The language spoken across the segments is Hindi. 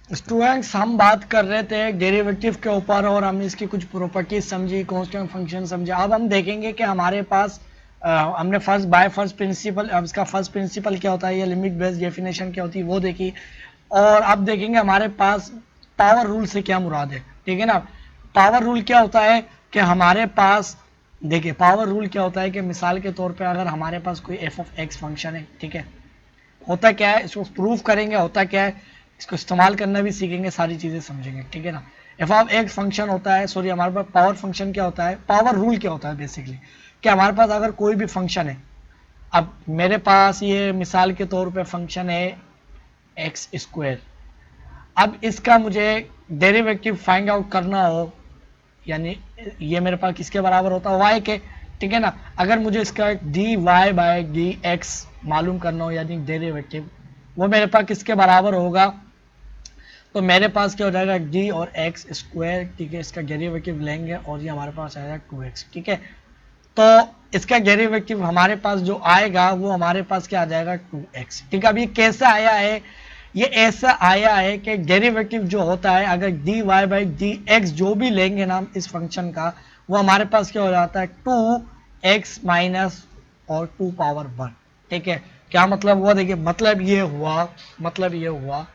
स्टूडेंट्स हम बात कर रहे थे डेरिवेटिव के ऊपर और हमने इसकी कुछ प्रॉपर्टीज समझी, कांस्टेंट फंक्शन समझे। अब हम देखेंगे कि हमारे पास हमने फर्स्ट प्रिंसिपल, अब इसका फर्स्ट प्रिंसिपल क्या होता है, ये लिमिट बेस्ड डेफिनेशन क्या होती है वो देखी। और अब देखेंगे हमारे पास पावर रूल से क्या मुराद है। ठीक है ना। पावर रूल क्या होता है कि हमारे पास, देखिए पावर रूल क्या होता है कि मिसाल के तौर पे अगर हमारे पास कोई एफ ऑफ एक्स फंक्शन है, ठीक है, होता क्या है इसको प्रूफ करेंगे, होता क्या है इसको इस्तेमाल करना भी सीखेंगे, सारी चीजें समझेंगे। ठीक है ना। एफ ऑफ एक्स फंक्शन होता है, सॉरी हमारे पास पावर फंक्शन क्या होता है, पावर रूल क्या होता है बेसिकली, कि हमारे पास अगर कोई भी फंक्शन है, अब मेरे पास ये मिसाल के तौर पे फंक्शन है एक्स स्क्वायर, अब इसका मुझे डेरिवेटिव फाइंड आउट करना हो, यानी ये मेरे पास किसके बराबर होता है, वाई के। ठीक है ना। अगर मुझे इसका D Y by D X मालूम करना हो, यानी डेरिवेटिव, वो मेरे पास किसके बराबर होगा, तो मेरे पास क्या हो जाएगा डी और एक्स स्क्वायर। ठीक है, इसका डेरिवेटिव लेंगे और ये हमारे पास आएगा 2x। ठीक है, तो इसका डेरिवेटिव हमारे पास जो आएगा वो हमारे पास क्या आ जाएगा 2x। ठीक है, अब ये कैसे आया है, ये ऐसा आया है कि डेरिवेटिव जो होता है अगर D Y by D X जो भी लेंगे ना इस फंक्शन का, वो हमारे पास क्या हो जाता है 2x माइनस और 2 पावर 1। ठीक है, क्या मतलब हुआ, देखिए मतलब ये हुआ,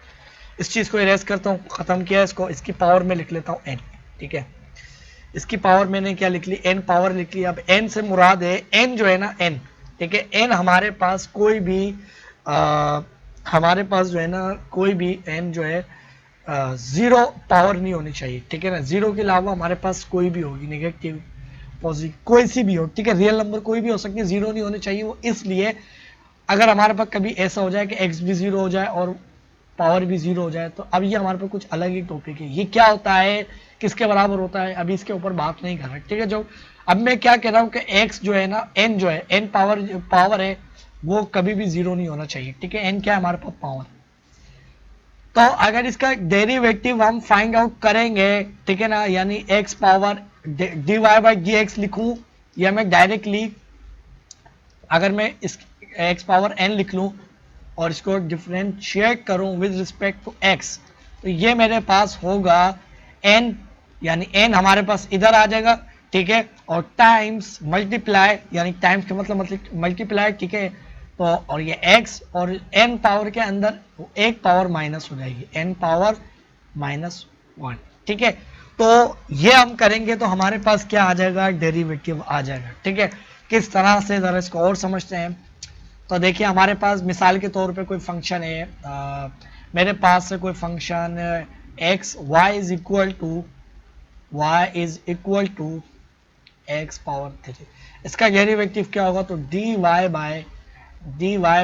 इस चीज को इरेज करता हूँ, खत्म किया इसको, इसकी पावर में लिख लेता हूँ n। ठीक है, इसकी पावर मैंने क्या लिख ली, n पावर लिख ली। अब n से मुराद है n जो है ना n, ठीक है, n हमारे पास कोई भी हमारे पास जो है ना कोई भी n जो है जीरो पावर नहीं होनी चाहिए। ठीक है ना, जीरो के अलावा हमारे पास कोई भी होगी, नेगेटिव पॉजिटिव कोई सी भी हो, ठीक है, रियल नंबर कोई भी हो सकती है, जीरो नहीं होनी चाहिए। वो इसलिए अगर हमारे पास कभी ऐसा हो जाए कि x भी जीरो हो जाए और पावर भी जीरो हो जाए, तो अब ये हमारे पास कुछ अलग ही टॉपिक है। ये क्या होता है, किसके बराबर होता है, अभी इसके ऊपर बात नहीं कर रहे। ठीक है, जो अब मैं क्या कह रहा हूँ कि x जो है ना, n जो है, n पावर है, वो कभी भी जीरो नहीं होना चाहिए। ठीक है, n क्या है हमारे पास पावर। तो अगर इसका डेरिवेटिव हम फाइंड आउट करेंगे, ठीक है ना, यानी x power D Y by D X लिखूं, या मैं डायरेक्टली अगर मैं इस x पावर n लिख लूं और इसको डिफरेंशिएट करूं विद रिस्पेक्ट टू x, तो ये मेरे पास होगा n, यानी n हमारे पास इधर आ जाएगा। ठीक है, और टाइम्स मल्टीप्लाई, यानी टाइम्स का मतलब मल्टीप्लाई। ठीक है, तो और ये x और n पावर के अंदर एक पावर माइनस हो जाएगी, n पावर -1। ठीक है, तो ये हम करेंगे तो हमारे पास क्या आ जाएगा, डेरिवेटिव आ जाएगा। ठीक है, किस तरह से जरा इसको और समझते हैं। तो देखिए हमारे पास मिसाल के तौर पे कोई फंक्शन है, मेरे पास से कोई function X Y is equal to X power 3, इसका डेरिवेटिव क्या होगा, तो डी वाई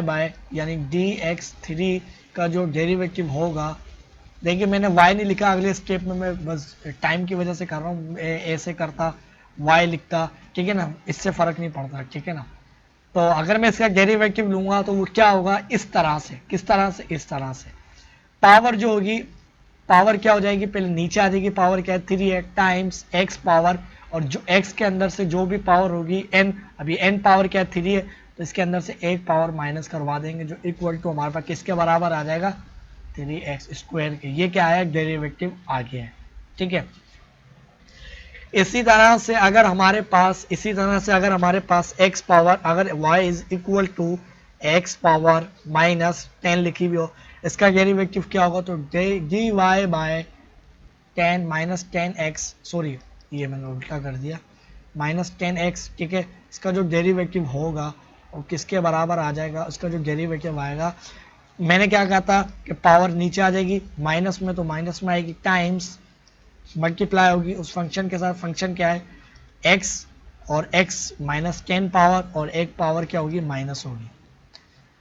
बाय यानी डी एक्स 3 का जो डेरिवेटिव होगा, देखिए मैंने y नहीं लिखा, अगले स्टेप में मैं बस टाइम की वजह से कर रहा हूँ, ऐसे करता y लिखता, ठीक है ना, इससे फर्क नहीं पड़ता। ठीक है ना, तो अगर मैं इसका डेरिवेटिव लूंगा तो वो क्या होगा, इस तरह से, किस तरह से, इस तरह से। पावर जो होगी, पावर क्या हो जाएगी, पहले नीचे आ जाएगी, पावर क्या है 3 टाइम्स x पावर, और जो x के अंदर से जो भी पावर होगी n, अभी n पावर क्या है 3 है, तो इसके अंदर से एक पावर माइनस करवा देंगे, जो इक्वल टू हमारे पास किसके बराबर आ जाएगा, 3x स्क्वायर के। ये क्या है, डेरिवेटिव आ गया है। ठीक है, इसी तरह से अगर हमारे पास x पावर, अगर y is equal to x power -10 लिखी हुई हो, इसका डेरिवेटिव क्या होगा, तो D Y bye 10 -10x, sorry ये मैंने उल्टा कर दिया, -10x। ठीक है, इसका जो डेरिवेटिव होगा वो किसके बराबर आ जाएगा, उसका जो डेरिवेटिव आएगा, मैंने क्या कहा था कि पावर नीचे आ जाएगी, माइनस में तो माइनस में आएगी, टाइम्स मल्टीप्लाई होगी उस फंक्शन के साथ, फंक्शन क्या है x, और x -10 पावर, और एक पावर क्या होगी, माइनस होगी,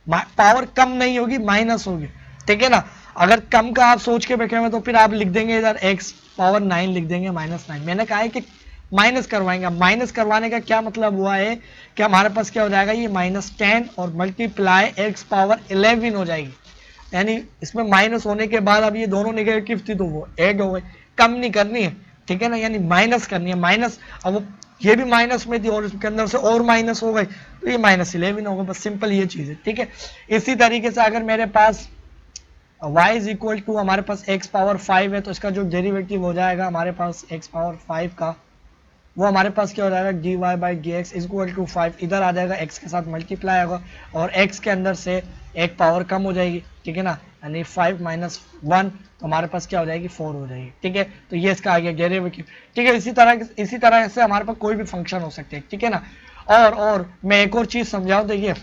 पावर कम नहीं होगी, माइनस होगी। ठीक है ना, अगर कम का आप सोच के बैठे हुए तो फिर आप लिख देंगे इधर x पावर 9 लिख देंगे, -9। मैंने कहा है कि माइनस करवाएंगे, माइनस करवाने का क्या मतलब हुआ है कि हमारे पास क्या हो जाएगा, ये -10 और मल्टीप्लाई x पावर 11 हो जाएगी, यानी इसमें माइनस होने के बाद अब ये दोनों नेगेटिव थी तो वो ऐड हो गई, कम नहीं करनी है। ठीक है ना, यानी माइनस करनी है, माइनस, अब वो ये भी माइनस में थी और इसके अंदर से और माइनस हो गई, तो ये -11 होगा, बस सिंपल ये चीज है। ठीक है, इसी तरीके से अगर मेरे पास y इज इक्वल टू हमारे पास x पावर 5 है, तो इसका जो डेरिवेटिव हो जाएगा हमारे पास x पावर 5 का, वो हमारे पास क्या हो जाएगा dy by D X equal to 5, इधर आ जाएगा x के साथ मल्टीप्लाई होगा और x के अंदर से एक पावर कम हो जाएगी, ठीक है ना, यानी 5 माइनस 1, तो हमारे पास क्या हो जाएगी 4 हो जाएगी, ठीक है। तो ये इसका आ गया डेरिवेटिव, ठीक है। इसी तरह से हमारे पास कोई भी फंक्शन हो सकते हैं, ठीक है ना। और मैं एक और चीज समझाऊं, देखिए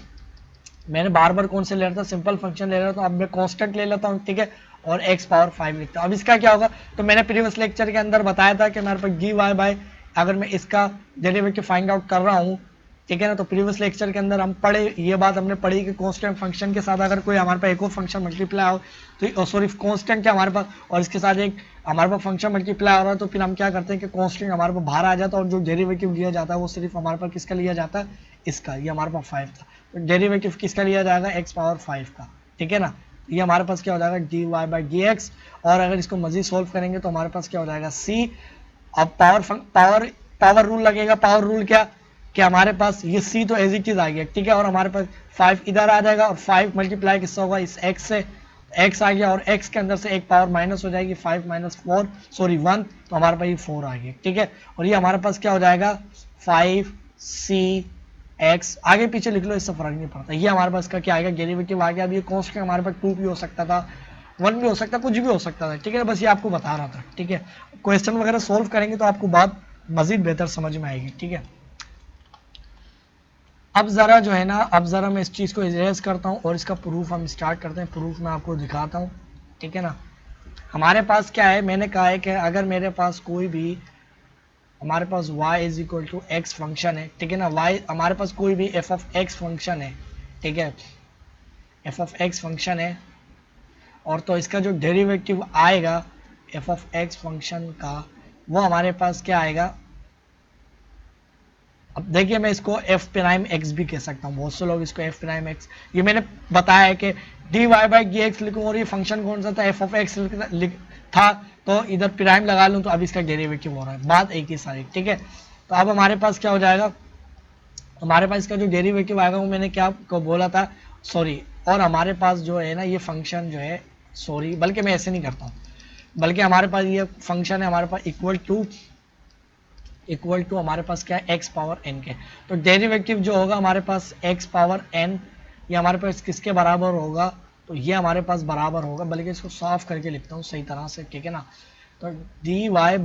मैंने बार बार कौन से ले रहा था, सिंपल फंक्शन ले रहा था, अब मैं कांस्टेंट ले लेता हूँ, ठीक है, और x पावर 5 लिखता हूँ। अब इसका क्या होगा, तो मैंने प्रीवियस लेक्चर के अंदर बताया था कि हमारे पास dy बाय, अगर मैं इसका डेरिवेटिव फाइंड आउट कर रहा हूँ, ठीक है ना, तो प्रीवियस लेक्चर के अंदर हम पढ़े, ये बात हमने पढ़ी कि कांस्टेंट फंक्शन के साथ अगर कोई हमारे पास एक और फंक्शन मल्टीप्लाई हो, तो सॉरी कांस्टेंट क्या हमारे पास, और इसके साथ एक हमारे पास फंक्शन मल्टीप्लाई हो रहा है, तो फिर हम क्या करते हैं कि कांस्टेंट हमारे पास बाहर आ जाता है और जो डेरिवेटिव लिया जाता है वो सिर्फ हमारे पास किसका लिया जाता है, इसका, ये हमारे पास 5 था, तो डेरिवेटिव किसका लिया जाएगा x पावर 5 का, ठीक है ना। ये हमारे पास क्या हो जाएगा dy बाई डी एक्स, और अगर इसको मजीद सोल्व करेंगे तो हमारे पास क्या हो जाएगा c। अब पावर रूल लगेगा, पावर रूल क्या कि हमारे पास ये c तो एज इट इज आ गया, ठीक है, और हमारे पास 5 इधर आ जाएगा और 5 मल्टीप्लाई किससे होगा, इस x से, x आ गया और x के अंदर से एक पावर माइनस हो जाएगी, 5 माइनस 4 सॉरी 1, तो हमारे पास ये 4 आ गया, ठीक है। और ये हमारे पास क्या हो जाएगा 5c x, आगे पीछे लिख लो इससे फर्क नहीं पड़ता, ये हमारे पास का क्या आएगा डेरिवेटिव आ गया। अब ये कांस्टेंट हमारे पास 2 भी हो सकता था, 1 भी हो सकता, कुछ भी हो सकता था, ठीक है, बस ये आपको बता रहा था, ठीक है। क्वेश्चन वगैरह सोल्व करेंगे तो आपको बात मजीद बेहतर समझ में आएगी, ठीक है। अब जरा जो है ना, अब जरा मैं इस चीज को इरेज करता हूँ और इसका प्रूफ हम स्टार्ट करते हैं, प्रूफ मैं आपको दिखाता हूँ, ठीक है ना। हमारे पास क्या है, मैंने कहा है कि अगर मेरे पास कोई भी, हमारे पास y is equal to X function है, ठीक है ना, y हमारे पास कोई भी f ऑफ x फंक्शन है, ठीक है, f ऑफ x फंक्शन है, और तो इसका जो डेरिवेटिव आएगा f ऑफ x फंक्शन का, वो हमारे पास क्या आएगा। अब देखिए मैं इसको f प्राइम x भी कह सकता हूँ, बहुत से लोग इसको f प्राइम x, ये मैंने बताया है कि dy बाई डी एक्स लिखूँ और ये फंक्शन कौन सा था, f ऑफ x था, तो इधर प्राइम लगा लूँ तो अब इसका डेरिवेटिव हो रहा है, बात एक ही सारी, ठीक है। तो अब हमारे पास क्या हो जाएगा, हमारे पास इसका जो डेरिवेटिव आएगा वो मैंने क्या को बोला था, सॉरी, और हमारे पास जो है ना ये फंक्शन जो है, सॉरी बल्कि मैं ऐसे नहीं करता हूँ, बल्कि हमारे पास ये फंक्शन है हमारे पास इक्वल टू हमारे पास क्या है x पावर n के, तो डेरिवेटिव जो होगा हमारे पास x पावर n, ये हमारे पास किसके बराबर होगा, तो ये हमारे पास बराबर होगा, बल्कि इसको साफ करके लिखता हूँ सही तरह से, ठीक है ना, तो dy बाई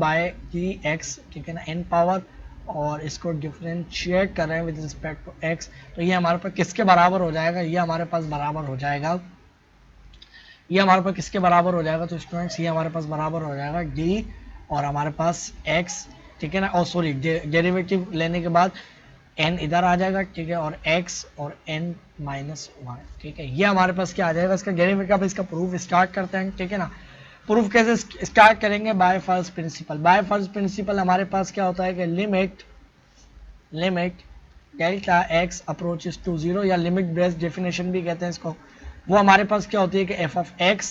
डी एक्स, ठीक है ना, n पावर, और इसको डिफरेंशिएट कर रहे हैं विद रिस्पेक्ट टू x, तो ये हमारे पास किसके बराबर हो जाएगा, ये हमारे पास बराबर हो जाएगा, ये हमारे पास किसके बराबर हो जाएगा, तो स्टूडेंट्स ये हमारे पास बराबर हो जाएगा d और हमारे पास x, ठीक है ना, और सॉरी डेरिवेटिव लेने के बाद n इधर आ जाएगा, ठीक है, और x और n माइनस 1, ठीक है, ये हमारे पास क्या आ जाएगा इसका डेरिवेटिव। अब इसका प्रूफ स्टार्ट करते हैं, ठीक है ना। प्रूफ कैसे स्टार्ट करेंगे, by first principle. By first principle हमारे पास क्या होता है कि limit delta x approaches to 0, या लिमिट बेस्ड डेफिनेशन भी कहते हैं इसको, वो हमारे पास क्या होती है कि f of x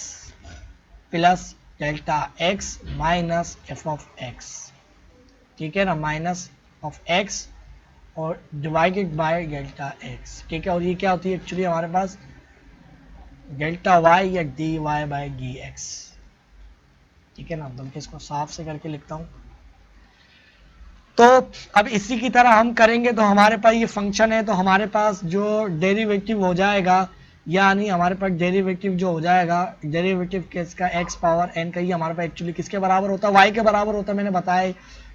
plus delta x minus f of x, ठीक है ना, माइनस ऑफ x और डिवाइडेड बाय डेल्टा x, ठीक है, और ये क्या होती है एक्चुअली हमारे पास डेल्टा y या dy बाय dx, ठीक है ना, बल्कि इसको साफ से करके लिखता हूं। तो अब इसी की तरह हम करेंगे, तो हमारे पास ये फंक्शन है, तो हमारे पास जो डेरिवेटिव हो जाएगा, यानी हमारे पास डेरिवेटिव जो हो जाएगा, डेरिवेटिव किसका x पावर n का, ये हमारे पास एक्चुअली किसके बराबर होता है, y के बराबर होता है, मैंने बताया,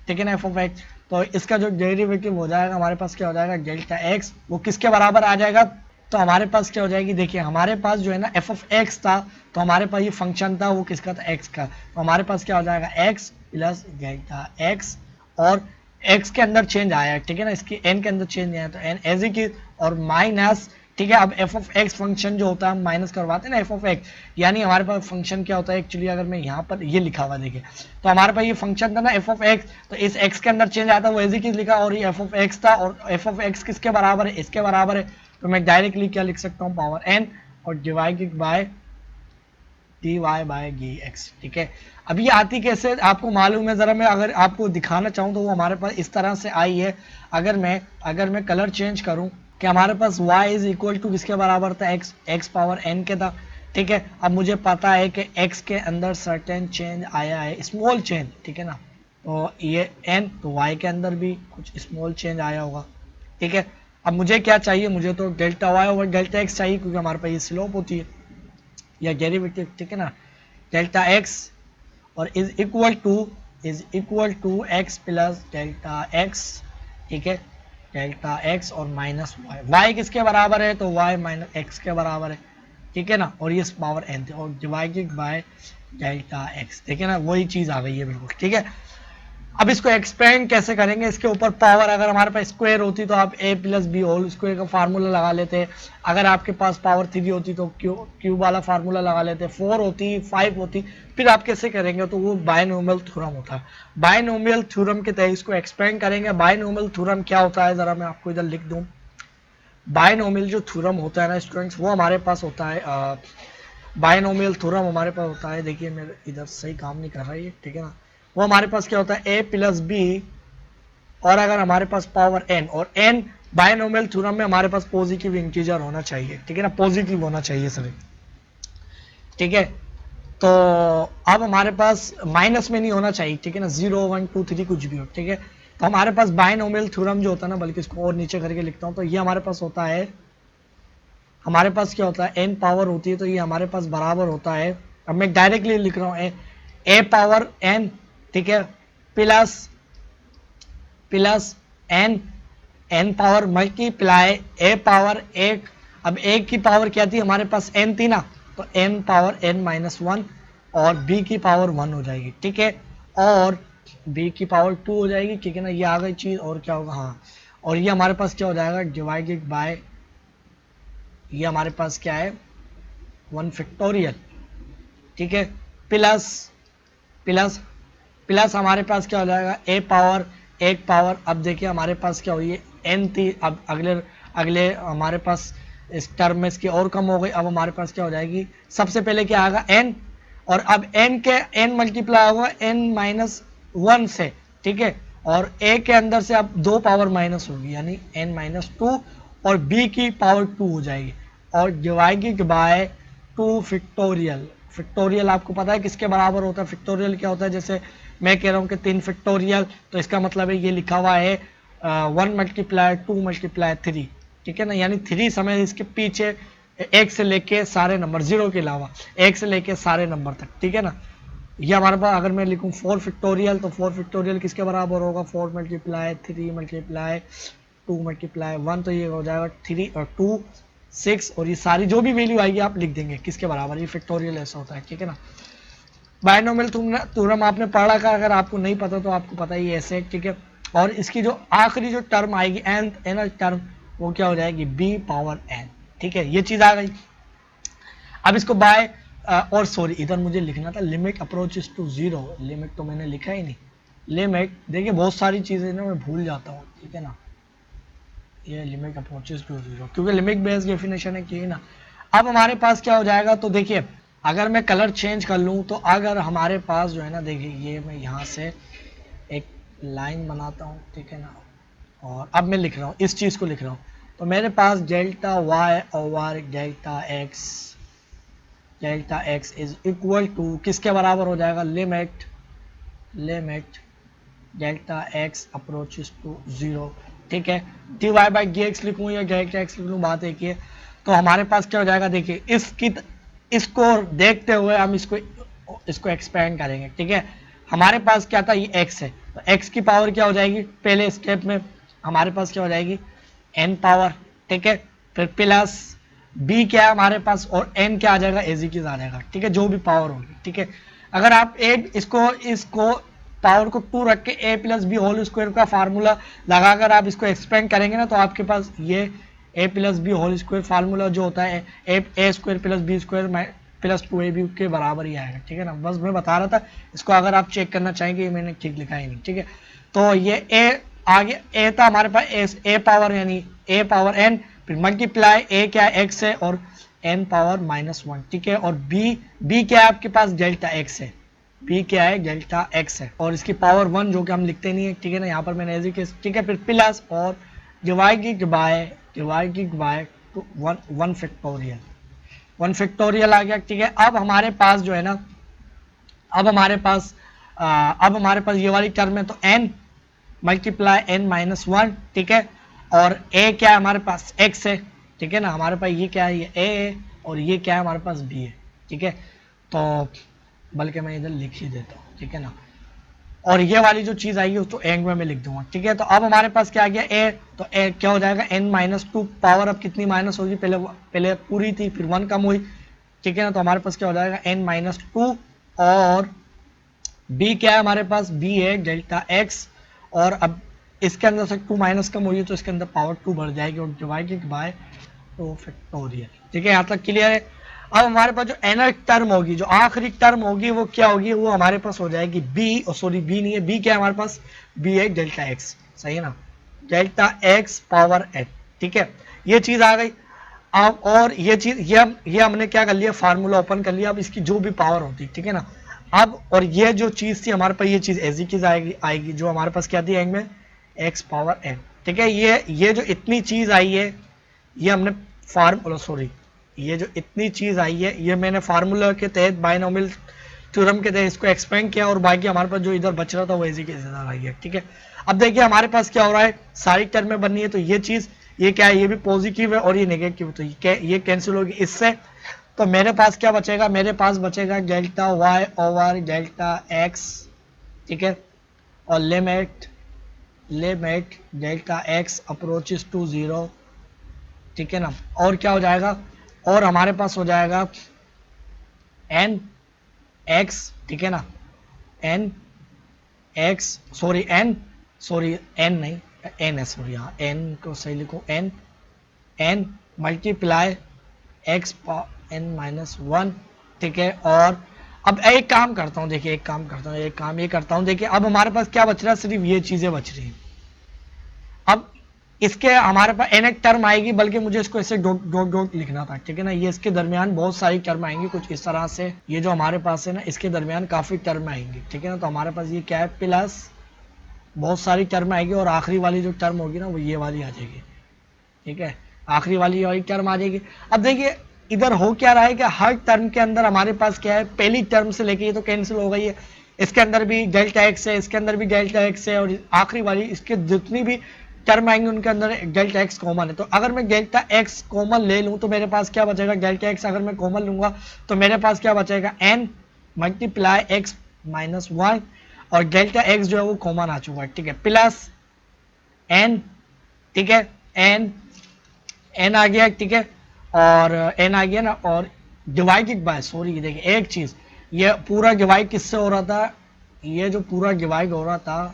ठीक है ना, f ऑफ x, तो इसका जो डेरिवेटिव हो जाएगा हमारे पास क्या हो जाएगा डेल्टा x, वो किसके बराबर आ जाएगा, तो हमारे पास क्या हो जाएगी, देखिए हमारे पास जो है ना f ऑफ x था, तो हमारे पास ये फंक्शन था वो किसका था, x का, तो हमारे पास क्या हो जाएगा x प्लस डेल्टा x, और x के अंदर चेंज आया, ठीक है ना, इसकी n के अंदर चेंज आया, तो n एज इट इज, और माइनस, ठीक है। अब f ऑफ x फंक्शन जो होता है हम माइनस करवाते हैं ना f ऑफ x, यानी हमारे पास फंक्शन क्या होता है एक्चुअली, अगर मैं यहाँ पर ये लिखा हुआ देखिए, तो हमारे पास ये फंक्शन था ना f ऑफ x, तो इस x के अंदर चेंज आता है वो एज इट इज लिखा, और ये f ऑफ x था, और f ऑफ x किसके बराबर है, इसके बराबर है, तो मैं डायरेक्टली क्या लिख सकता हूँ पावर n और divided by dy by dx, ठीक है। अब ये आती कैसे आपको मालूम है, जरा मैं अगर आपको दिखाना चाहूँ तो वो हमारे पास इस तरह से आई है। अगर मैं कलर चेंज करूँ कि हमारे पास y इज इक्वल टू किसके बराबर था, x पावर n के था, ठीक है। अब मुझे पता है कि x के अंदर सर्टेन चेंज आया है, स्मॉल चेंज, ठीक है ना, तो ये n, तो y के अंदर भी कुछ स्मॉल चेंज आया होगा, ठीक है। अब मुझे क्या चाहिए, मुझे तो delta y over delta x चाहिए, क्योंकि हमारे पास ये स्लोप होती है या डेरिवेटिव, ठीक है ना। डेल्टा x और is equal to x plus delta x, ठीक है, डेल्टा x और माइनस y किसके बराबर है, तो y माइनस x के बराबर है, ठीक है ना, और ये पावर n थे और डिवाइडेड बाय डेल्टा x, ठीक है ना, वही चीज आ गई है बिल्कुल, ठीक है। अब इसको एक्सपेंड कैसे करेंगे, इसके ऊपर पावर अगर हमारे पास स्क्वायर होती तो आप a plus B whole square का फार्मूला लगा लेते, अगर आपके पास पावर 3 होती तो क्यूब वाला फार्मूला लगा लेते, 4 होती 5 होती, फिर आप कैसे करेंगे, तो वो बायनोमियल थ्योरम होता है। बायनोमियल थ्योरम के तहत इसको एक्सपेंड करेंगे। बायनोमियल थ्योरम क्या होता है, जरा मैं आपको इधर लिख दूं। बायनोमियल जो थ्योरम होता है ना स्टूडेंट्स, वो हमारे पास होता है, बायनोमियल थ्योरम हमारे पास होता है, देखिए मेरे इधर सही काम नहीं कर रहा है, ठीक है ना, वो हमारे पास क्या होता है, a प्लस बी, और अगर हमारे पास पावर n, और n बायनोमियल थ्योरम में हमारे पास पॉजिटिव इंटीजर होना चाहिए, ठीक है ना, पॉजिटिव होना चाहिए सभी, ठीक है। तो अब हमारे पास माइनस में नहीं होना चाहिए, ठीक है ना, 0 1 2 3 कुछ भी हो, ठीक है। तो हमारे पास बायनोमियल थ्योरम जो होता है ना, बल्कि इसको और नीचे करके लिखता हूं, तो ये हमारे पास होता है, हमारे पास क्या होता है, n पावर होती है, तो ये हमारे पास बराबर होता है, अब मैं डायरेक्टली लिख रहा हूँ, a पावर n, ठीक है, plus plus n power multiply a power 1, अब a की पावर क्या थी हमारे पास, n थी ना, तो n पावर n माइनस 1, और b की पावर 1 हो जाएगी, ठीक है, और b की पावर 2 हो जाएगी, ठीक है ना, ये आ गई चीज। और क्या होगा, हाँ, और ये हमारे पास क्या हो जाएगा, डिवाइडेड बाय, ये हमारे पास क्या है, 1 फैक्टोरियल, ठीक है, प्लस प्लस प्लस हमारे पास क्या हो जाएगा, a पावर 1 पावर, अब देखिए हमारे पास क्या हुई है, n थी, अब अगले अगले हमारे पास इस टर्म में इसकी और कम हो गई, अब हमारे पास क्या हो जाएगी, सबसे पहले क्या आएगा n, और अब n के n मल्टीप्लाई होगा n माइनस 1 से, ठीक है, और a के अंदर से अब 2 पावर माइनस होगी, यानी n माइनस 2, और b की पावर 2 हो जाएगी, और डिवाइडेड बाय 2 फैक्टोरियल। फैक्टोरियल आपको पता है किसके बराबर होता है, फैक्टोरियल क्या होता है, जैसे मैं कह रहा हूँ कि 3 फैक्टोरियल, तो इसका मतलब है ये लिखा हुआ है 1 मल्टीप्लाई 2 मल्टीप्लाई 3, ठीक है ना, यानी 3 समय इसके पीछे एक से लेके सारे नंबर, 0 के अलावा एक से लेके सारे नंबर तक, ठीक है ना। ये हमारे पास अगर मैं लिखूँ 4 फैक्टोरियल, तो 4 फैक्टोरियल किसके बराबर होगा, 4 मल्टीप्लाई 3 मल्टीप्लाई 2 मल्टीप्लाई 1, तो ये हो जाएगा 3 और 2 6, और ये सारी जो भी वैल्यू आएगी आप लिख देंगे किसके बराबर, ये फैक्टोरियल ऐसा होता है, ठीक है ना। बायनोमियल थ्योरम आपने पढ़ा का, अगर आपको नहीं पता तो आपको पता ही ऐसे, ठीक है। और इसकी जो आखिरी जो टर्म आएगी एन टर्म, वो क्या हो जाएगी, b पावर n, ठीक है, ये चीज आ गई। अब इसको बाय और सॉरी इधर मुझे लिखना था, लिमिट अप्रोचेस टू 0, लिमिट तो मैंने लिखा ही नहीं, लिमिट, देखिए बहुत सारी चीजें ना मैं भूल जाता हूँ, ठीक है ना, ये लिमिट अप्रोचेस टू 0, क्योंकि लिमिट बेस्ड डेफिनेशन है कि ना। अब हमारे पास क्या हो जाएगा, तो देखिए अगर मैं कलर चेंज कर लूँ, तो अगर हमारे पास जो है ना, देखिए ये मैं यहाँ से एक लाइन बनाता हूँ, ठीक है ना, और अब मैं लिख रहा हूँ, इस चीज़ को लिख रहा हूँ, तो मेरे पास delta y over delta x is equal to किसके बराबर हो जाएगा, limit delta x approaches to 0, ठीक है, dy बाई डी एक्स लिखूँ या डेल्टा x लिख लूँ, बात एक ही है। तो हमारे पास क्या हो जाएगा, देखिए इसको देखते हुए हम इसको एक्सपेंड करेंगे, ठीक है। हमारे पास क्या था, ये x है, तो x की पावर क्या हो जाएगी, पहले स्टेप में हमारे पास क्या हो जाएगी, n पावर, ठीक है, फिर प्लस b क्या है हमारे पास, और n क्या आ जाएगा, एज इट इज आ जाएगा, ठीक है, जो भी पावर होगी, ठीक है। अगर आप इसको पावर को 2 रख के a plus B whole square का फार्मूला लगाकर आप इसको एक्सपेंड करेंगे ना, तो आपके पास ये a plus B whole square formula जो होता है A square plus B square plus 2ab के बराबर ही आएगा, ठीक है ना। बस मैं बता रहा था, इसको अगर आप चेक करना चाहेंगे, मैंने ठीक लिखा ही नहीं, ठीक है। तो ये a आगे a था हमारे पास a पावर, यानी a पावर n, फिर मल्टीप्लाई a क्या है x है, और n पावर माइनस 1, ठीक है, और b क्या है आपके पास, डेल्टा x है, b क्या है, डेल्टा x है, और इसकी पावर 1 जो कि हम लिखते नहीं है, ठीक है ना, यहाँ पर मैंने एज इट इज, ठीक है, फिर प्लस और डिवाइडेड बाय 1 फैक्टोरियल, 1 फैक्टोरियल आ गया, ठीक है। अब हमारे पास जो है ना, अब हमारे पास ये वाली टर्म है, तो n मल्टीप्लाई n माइनस 1, ठीक है। और a क्या है हमारे पास, x है, ठीक है ना। हमारे पास ये क्या है, ये a है, और ये क्या है हमारे पास b है, ठीक है। तो बल्कि मैं इधर लिख ही देता हूँ, ठीक है ना। और ये वाली जो चीज आएगी उसको एंग में मैं लिख दूंगा, ठीक है। तो अब हमारे पास क्या आ गया, a, तो a क्या हो जाएगा, n माइनस 2 पावर अब कितनी माइनस होगी, पहले पूरी थी फिर 1 कम हुई, ठीक है ना। तो हमारे पास क्या हो जाएगा, n माइनस 2, और b क्या है हमारे पास, b है डेल्टा x, और अब इसके अंदर से 2 माइनस कम हुई तो इसके अंदर पावर 2 बढ़ जाएगी और डिवाइडेड बाय 2 फैक्टोरियल, ठीक है। यहाँ तक क्लियर है। अब हमारे पास जो nth टर्म होगी, जो आखिरी टर्म होगी, वो क्या होगी, वो हमारे पास हो जाएगी b, सॉरी b नहीं है, b क्या है हमारे पास, b है डेल्टा x, सही है ना, डेल्टा x पावर n, ठीक है। ये चीज आ गई। अब और ये चीज, ये हमने क्या कर लिया, फार्मूला ओपन कर लिया। अब इसकी जो भी पावर होती, ठीक है ना। अब और ये जो चीज थी हमारे पास, ये चीज ऐसी चीज आएगी जो हमारे पास क्या थी एंग में, x पावर n, ठीक है। ये जो इतनी चीज आई है, ये हमने फार्मूला, सॉरी, ये जो इतनी चीज आई है, ये मैंने फार्मूला के तहत बायनोमियल थ्योरम के तहत इसको एक्सपेंड किया, और बाकी हमारे पास जो इधर बच रहा था वो ऐसी के इधर आई है, ठीक है। अब देखिए हमारे पास क्या हो रहा है, सारी टर्में बननी है, तो ये चीज, ये क्या है, ये भी पॉजिटिव है और ये नेगेटिव, तो ये कैंसिल होगी इससे। तो मेरे पास क्या बचेगा, मेरे पास बचेगा delta y over delta x, ठीक है। और limit delta x approaches to 0, ठीक है ना। और क्या हो जाएगा, और हमारे पास हो जाएगा एन एक्स, ठीक है ना, एन एक्स, सॉरी एन नहीं, एन है, सॉरी, हाँ एन को सही लिखो, n multiply x n minus 1, ठीक है। और अब एक काम करता हूँ, देखिए एक काम ये करता हूँ, देखिए अब हमारे पास क्या बच रहा है, सिर्फ ये चीजें बच रही हैं। अब इसके हमारे पास n एक टर्म आएगी, बल्कि मुझे इसको ऐसे डॉट लिखना था, ठीक है ना। ये इसके दरमियान बहुत सारी टर्म आएंगी कुछ इस तरह से, ये जो हमारे पास है ना, इसके दरमियान काफी टर्म आएंगी, ठीक है ना। तो हमारे पास ये क्या है, प्लस बहुत सारी टर्म आएगी, और आखिरी वाली जो टर्म होगी ना, वो ये वाली आ जाएगी, ठीक है। आखिरी वाली टर्म आ जाएगी। अब देखिए इधर हो क्या रहा है कि हर टर्म के अंदर हमारे पास क्या है, पहली टर्म से लेके ये तो कैंसिल हो गई है, इसके अंदर भी डेल्टा एक्स है, इसके अंदर भी डेल्टा एक्स है, और आखिरी वाली इसके जितनी भी टर्म आएंगे उनके अंदर डेल्टा एक्स कॉमन है। तो अगर मैं डेल्टा एक्स कॉमन ले लूं तो मेरे पास क्या बचेगा, डेल्टा एक्स अगर मैं कॉमन लूंगा तो मेरे पास क्या बचेगा, एन मल्टीप्लाई एक्स माइनस 1, और डेल्टा एक्स जो है वो कॉमन आ चुका है, ठीक है, प्लस एन, ठीक है, एन आ गया, ठीक है। और एन आ गया ना, और डिवाइडेड बाय, सॉरी देखिए एक चीज, ये पूरा डिवाइड किससे हो रहा था, ये जो पूरा डिवाइड हो रहा था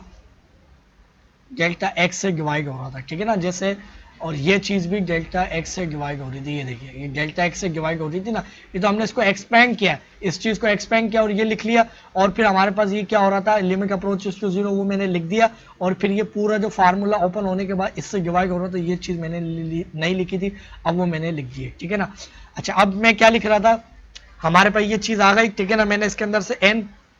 डेल्टा एक्स से डिवाइड हो रहा था, ठीक है ना, जैसे। और ये चीज भी डेल्टा एक्स से डिवाइड हो रही थी, ये देखिए ये डेल्टा एक्स से डिवाइड हो रही थी ना, ये तो हमने इसको एक्सपेंड किया, इस चीज को एक्सपेंड किया और ये लिख लिया। और फिर हमारे पास ये क्या हो रहा था, लिमिट अप्रोचेस टू 0, वो मैंने लिख दिया। और फिर ये पूरा जो फार्मूला ओपन होने के बाद इससे डिवाइड हो रहा था, ये चीज मैंने नहीं लिखी थी, अब वो मैंने लिख दी है, ठीक है ना। अच्छा अब मैं क्या लिख रहा था, हमारे पास ये चीज आ गई, ठीक है ना। मैंने इसके अंदर से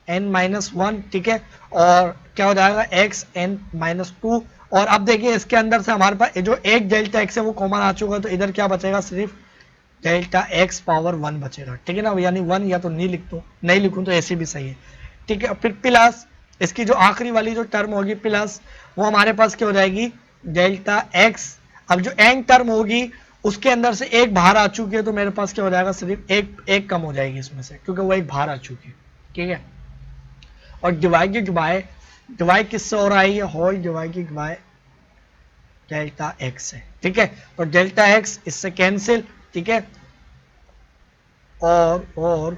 एन माइनस 1, ठीक है, और क्या हो जाएगा, एक्स एन माइनस 2। और अब देखिए इसके अंदर से हमारे पास जो एक डेल्टा एक्स है वो कॉमन आ चुका है, तो इधर क्या बचेगा, सिर्फ डेल्टा एक्स पावर 1 बचेगा, ठीक है ना। यानी 1 या तो नहीं लिखूं तो ऐसे भी सही है, ठीक है। फिर प्लस इसकी जो आखिरी वाली जो टर्म होगी प्लस, वो हमारे पास क्या हो जाएगी, डेल्टा एक्स। अब जो एंड टर्म होगी उसके अंदर से एक बाहर आ चुकी है, तो मेरे पास क्या हो जाएगा, सिर्फ एक कम हो जाएगी इसमें से, क्योंकि वो एक बाहर आ चुकी है, ठीक है। और डिवाइड किससे हो रहा है, ये whole divided by delta x है, ठीक है। तो डेल्टा एक्स इससे कैंसिल, ठीक है। और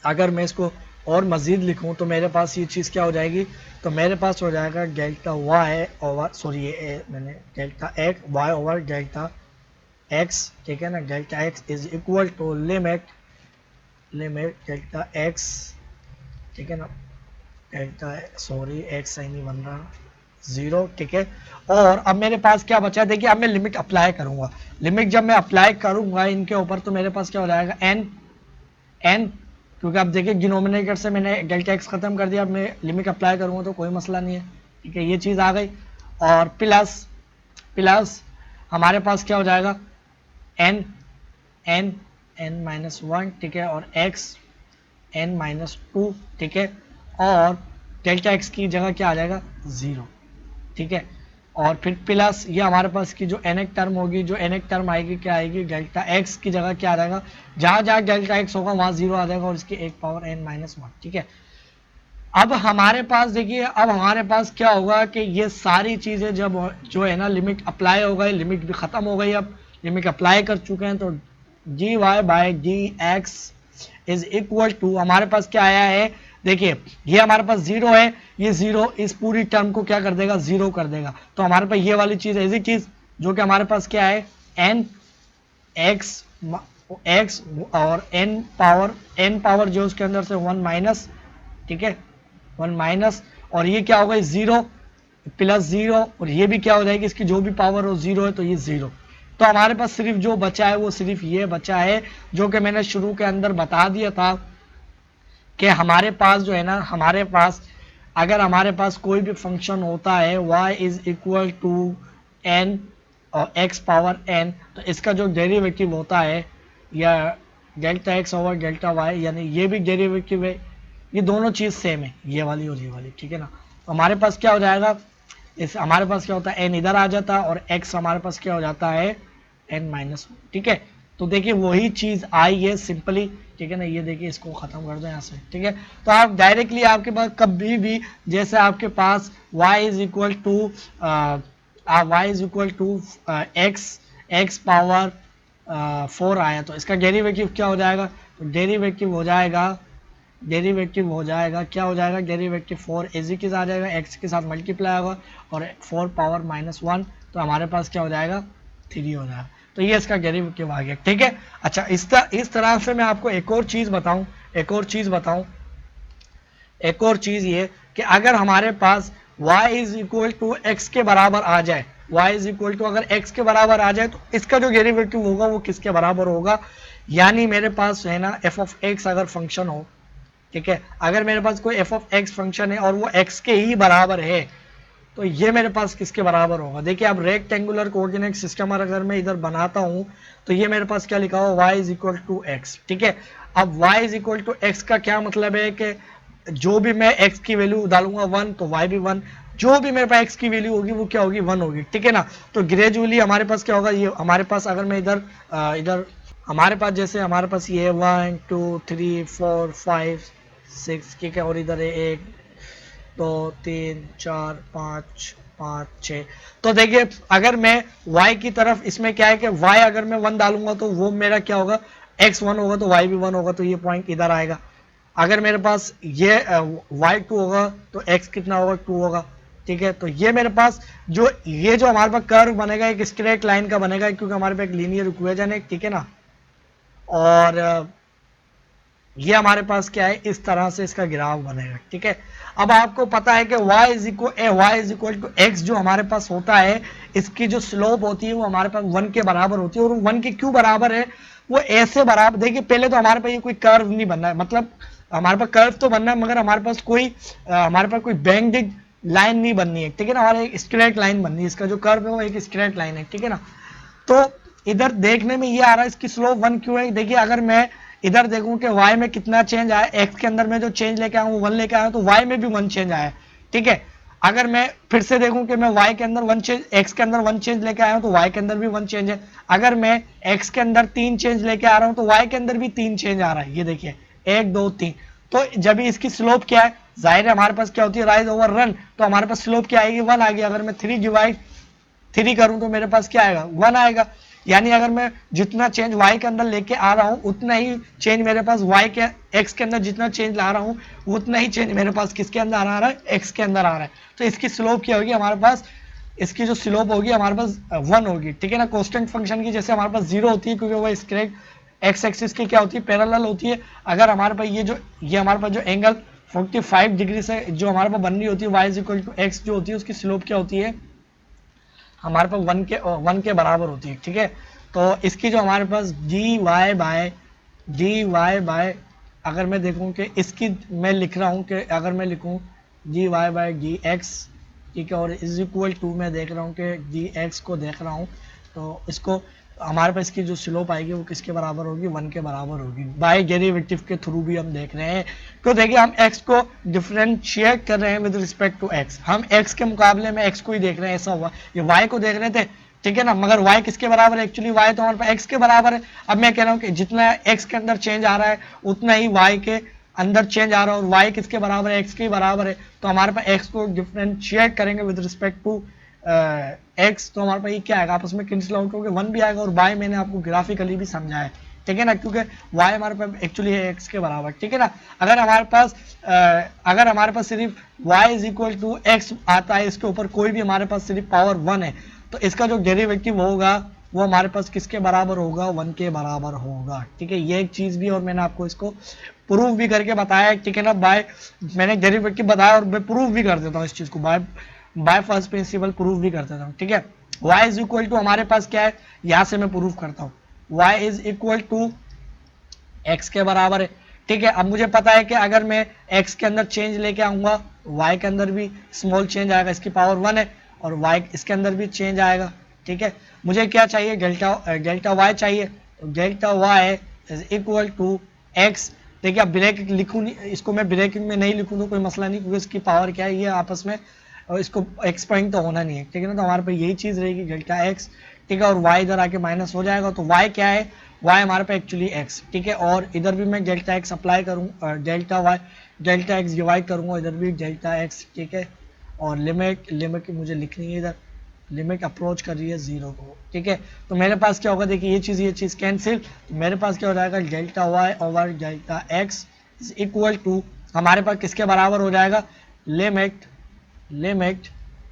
अगर मैं इसको और मजीद लिखूं तो मेरे पास ये चीज क्या हो जाएगी, तो मेरे पास हो जाएगा डेल्टा वाई ओवर, सॉरी ये मैंने delta x y over delta x, ठीक है ना। Delta x is equal to limit delta x, ठीक है ना, डेल्टा सॉरी एक्स सही नहीं बन रहा, 0, ठीक है। और अब मेरे पास क्या बचा, देखिए अब मैं लिमिट अप्लाई करूंगा, लिमिट जब मैं अप्लाई करूंगा इनके ऊपर तो मेरे पास क्या हो जाएगा, एन, क्योंकि अब देखिए डिनोमिनेटर से मैंने डेल्टा एक्स खत्म कर दिया, अब मैं लिमिट अप्लाई करूंगा तो कोई मसला नहीं है, ठीक है, ये चीज आ गई। और प्लस हमारे पास क्या हो जाएगा, एन n-1, ठीक है, और x n-2, ठीक है, और डेल्टा x की जगह क्या आ जाएगा 0, ठीक है, और फिर प्लस ये हमारे पास की जो n टर्म होगी, जो n टर्म आएगी क्या आएगी, डेल्टा x की जगह क्या आ जाएगा, जहां जहां डेल्टा x होगा वहां 0 आ जाएगा और इसकी 1 पावर n-1, ठीक है। अब हमारे पास देखिए, अब हमारे पास क्या होगा कि ये सारी चीजें जब जो है ना लिमिट अप्लाई हो गई, लिमिट भी खत्म हो गई, अब लिमिट अप्लाई कर चुके हैं, तो D Y by D x is equal to हमारे पास क्या आया है, देखिए ये हमारे पास 0 है, ये 0 इस पूरी टर्म को क्या कर देगा 0 कर देगा, तो हमारे पास ये वाली चीज ऐसी चीज जो कि हमारे पास क्या है n x और n पावर जो उसके अंदर से 1 माइनस, ठीक है, 1 माइनस, और ये क्या होगा 0 प्लस 0, और ये भी क्या हो जाएगी, इसकी जो भी पावर हो 0 है तो ये 0, तो हमारे पास सिर्फ जो बचा है वो सिर्फ ये बचा है जो कि मैंने शुरू के अंदर बता दिया था कि हमारे पास जो है ना, हमारे पास अगर हमारे पास कोई भी फंक्शन होता है y is equal to n और x पावर n, तो इसका जो डेरिवेटिव होता है या delta x over delta y, यानी ये भी डेरिवेटिव है, ये दोनों चीज सेम है, ये वाली और ये वाली, ठीक है ना। तो हमारे पास क्या हो जाएगा, इस हमारे पास क्या होता है n इधर आ जाता है और x हमारे पास क्या हो जाता है n-1, ठीक है। तो देखिए वही चीज आई है सिंपली, ठीक है ना, ये देखिए इसको खत्म कर दो यहाँ से, ठीक है। तो आप डायरेक्टली आपके पास कभी भी जैसे आपके पास y is equal to x power 4 आया, तो इसका डेरिवेटिव क्या हो जाएगा, तो डेरिवेटिव हो जाएगा क्या हो जाएगा, डेरिवेटिव 4 इज इक्वल आ जाएगा, x के साथ मल्टीप्लाई होगा और 4 पावर -1, तो हमारे पास क्या हो जाएगा 3 हो जाएगा, तो ये इसका डेरिवेटिव आ गया, ठीक है। अच्छा इस तरह से मैं आपको एक और चीज ये कि अगर हमारे पास y is equal to x के बराबर आ जाए, y इज इक्वल टू अगर x के बराबर आ जाए, तो इसका जो डेरिवेटिव होगा वो किसके बराबर होगा, यानी मेरे पास है ना f ऑफ x अगर फंक्शन हो, ठीक है, अगर मेरे पास कोई f ऑफ x फंक्शन है और वो x के ही बराबर है, तो ये मेरे पास किसके बराबर होगा, देखिए अब रेक्टेंगुलर कोऑर्डिनेट सिस्टम अगर मैं इधर बनाता हूं तो ये मेरे पास क्या लिखा हुआ y is equal to x, ठीक है। अब y is equal to x का क्या मतलब है कि जो भी मैं x की वैल्यू डालूंगा 1 तो y भी 1, जो भी मेरे पास x की वैल्यू होगी वो क्या होगी 1 होगी, ठीक है ना। तो ग्रेजुअली हमारे पास क्या होगा, ये हमारे पास अगर मैं इधर हमारे पास जैसे हमारे पास ये 1 2 3 4 5 6, ठीक है, और इधर है 1 2 3 4 5 5 6, तो देखिए अगर मैं y की तरफ, इसमें क्या है कि y अगर मैं 1 डालूंगा तो वो मेरा क्या होगा x 1 होगा तो y भी 1 होगा, तो ये पॉइंट इधर आएगा। अगर मेरे पास ये y 2 होगा तो x कितना होगा 2 होगा, ठीक है। तो ये मेरे पास ये जो हमारे पास कर्व बनेगा एक स्ट्रेट लाइन का बनेगा, क्योंकि हमारे पास एक लीनियर इक्वेशन है, ठीक है ना, और ये हमारे पास क्या है इस तरह से इसका ग्राफ बनेगा, ठीक है। अब आपको पता है कि y is equal to x जो हमारे पास होता है, इसकी जो स्लोप होती है वो हमारे पास 1 के बराबर होती है, और 1 के क्यों बराबर है, वो ऐसे बराबर, देखिए पहले तो हमारे पास ये कोई कर्व नहीं बनना है, मतलब हमारे पास कर्व तो बनना है मगर हमारे पास कोई बैंडेड लाइन नहीं बननी है, ठीक है ना, हमारे एक स्ट्रेट लाइन बननी है, इसका जो कर्व है वो एक स्ट्रेट लाइन है, ठीक है ना। तो इधर देखने में ये आ रहा है इसकी स्लोप 1 क्यों है, देखिए अगर मैं इधर देखूं कि y में कितना चेंज आया, x के अंदर में जो चेंज लेके आया हूं 1 लेके आया तो y में भी 1 चेंज आया, ठीक है। अगर मैं फिर से देखूं कि मैं y के अंदर 1 चेंज, x के अंदर 1 चेंज लेके आया हूं तो y के अंदर भी 1 चेंज है। अगर मैं x के अंदर 3 चेंज लेके आ रहा हूं तो y के अंदर भी 3 चेंज आ रहा है, ये देखिए 1 2 3, तो जब इसकी स्लोप क्या है, जाहिर है हमारे पास क्या होती है राइज ओवर रन, तो हमारे पास स्लोप क्या आएगी 1 आ गई। अगर मैं 3 डिवाइड 3 करूं तो मेरे पास क्या आएगा 1 आएगा, यानी अगर मैं जितना चेंज y के अंदर लेके आ रहा हूं उतना ही चेंज मेरे पास y के x के अंदर जितना चेंज ला रहा हूं उतना ही चेंज मेरे पास किसके अंदर आ रहा है x के अंदर आ रहा है। तो इसकी स्लोप क्या होगी हमारे पास, इसकी जो स्लोप होगी हमारे पास 1 होगी, ठीक है ना। कांस्टेंट फंक्शन की जैसे हमारे पास 0 होती है क्योंकि वो स्ट्रेट x एक्सिस की क्या होती है पैरेलल होती है। अगर हमारे पास ये हमारे पास जो एंगल 45 डिग्री से जो हमारे पास बननी होती है y is equal to x जो होती है उसकी स्लोप क्या होती है हमारे पास 1 के बराबर होती है, ठीक है। तो इसकी जो हमारे पास dy बाय अगर मैं देखूं कि इसकी मैं लिख रहा हूं कि अगर मैं लिखूं dy बाय dx, ठीक है, और इज इक्वल टू मैं देख रहा हूं कि dx को देख रहा हूं तो इसको हमारे पास इसकी जो स्लोप आएगी वो किसके बराबर होगी, 1 के बराबर होगी। बाय डेरिवेटिव के थ्रू भी हम देख रहे हैं। तो देखिए हम x को डिफरेंशिएट कर रहे हैं विद रिस्पेक्ट टू x, हम x के मुकाबले में x को ही देख रहे हैं, ऐसा हुआ। ये y को देख रहे थे, ठीक है ना, मगर y किसके बराबर है, एक्चुअली y तो हमारे पास x के बराबर है। अब मैं कह रहा हूँ कि जितना x के अंदर चेंज आ रहा है उतना ही y के अंदर चेंज आ रहा है, और y किसके बराबर है, x के बराबर है। तो हमारे पास x को डिफरेंशिएट करेंगे विद रिस्पेक्ट टू x, तो हमारे पास ये क्या आएगा, आपस में कैंसिल आउट होकर 1 भी आएगा, और y मैंने आपको ग्राफिकली भी समझाया है, ठीक है ना, क्योंकि y हमारे पास एक्चुअली है x के बराबर, ठीक है ना। अगर हमारे पास सिर्फ y is equal to x आता है, इसके ऊपर कोई भी हमारे पास सिर्फ पावर 1 है, तो इसका जो डेरिवेटिव होगा वो हमारे पास किसके बराबर होगा, 1 के बराबर होगा, ठीक है। ये एक चीज भी, और मैंने आपको इसको प्रूव भी करके बताया, ठीक है ना, मैंने डेरिवेटिव बताया और मैं प्रूव भी कर देता हूँ इस चीज को, बाय फर्स्ट प्रिंसिपल प्रूव भी कर देता हूँ, ठीक है। y इज इक्वल टू हमारे पास क्या है, यहां से मैं प्रूव करता हूँ, y is equal to x के बराबर है, ठीक है। अब मुझे पता है कि अगर मैं x के अंदर चेंज लेके आऊंगा, y के अंदर भी स्मॉल चेंज आएगा, इसकी पावर 1 है, और y इसके अंदर भी चेंज आएगा, ठीक है। मुझे क्या चाहिए, डेल्टा y चाहिए, तो delta y is equal to x। देखिए अब ब्रेक लिखूं नहीं, इसको मैं ब्रेकिंग में नहीं लिखूं तो कोई मसला नहीं, क्योंकि इसकी पावर क्या है, ये आपस में, और इसको एक्स पॉइंट तो होना नहीं है, ठीक है ना। तो हमारे पास यही चीज रहेगी डेल्टा एक्स, ठीक है, और y इधर आके माइनस हो जाएगा, तो y क्या है, y हमारे पास एक्चुअली x, ठीक है। और इधर भी मैं डेल्टा एक्स अप्लाई करूँ, डेल्टा एक्स डिवाइड करूंगा, इधर भी डेल्टा एक्स, ठीक है। और लिमिट मुझे लिखनी है, इधर लिमिट अप्रोच कर रही है 0 को, ठीक है। तो मेरे पास क्या होगा, देखिए ये चीज कैंसिल, तो मेरे पास क्या हो जाएगा, delta y over delta x is equal to हमारे पास किसके बराबर हो जाएगा, limit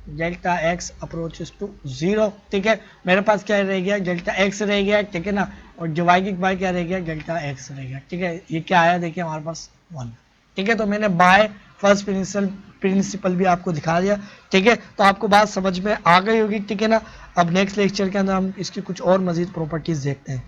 delta x approaches to 0, ठीक है। मेरे पास क्या रह गया, डेल्टा एक्स रह गया, ठीक है ना, और डिवाइडेड बाय क्या रह गया, डेल्टा एक्स रह गया, ठीक है। ये क्या आया, देखिए हमारे पास 1, ठीक है। तो मैंने बाय फर्स्ट प्रिंसिपल भी आपको दिखा दिया, ठीक है। तो आपको बात समझ में आ गई होगी, ठीक है ना। अब नेक्स्ट लेक्चर के अंदर हम इसकी कुछ और मजीद प्रॉपर्टीज देखते हैं।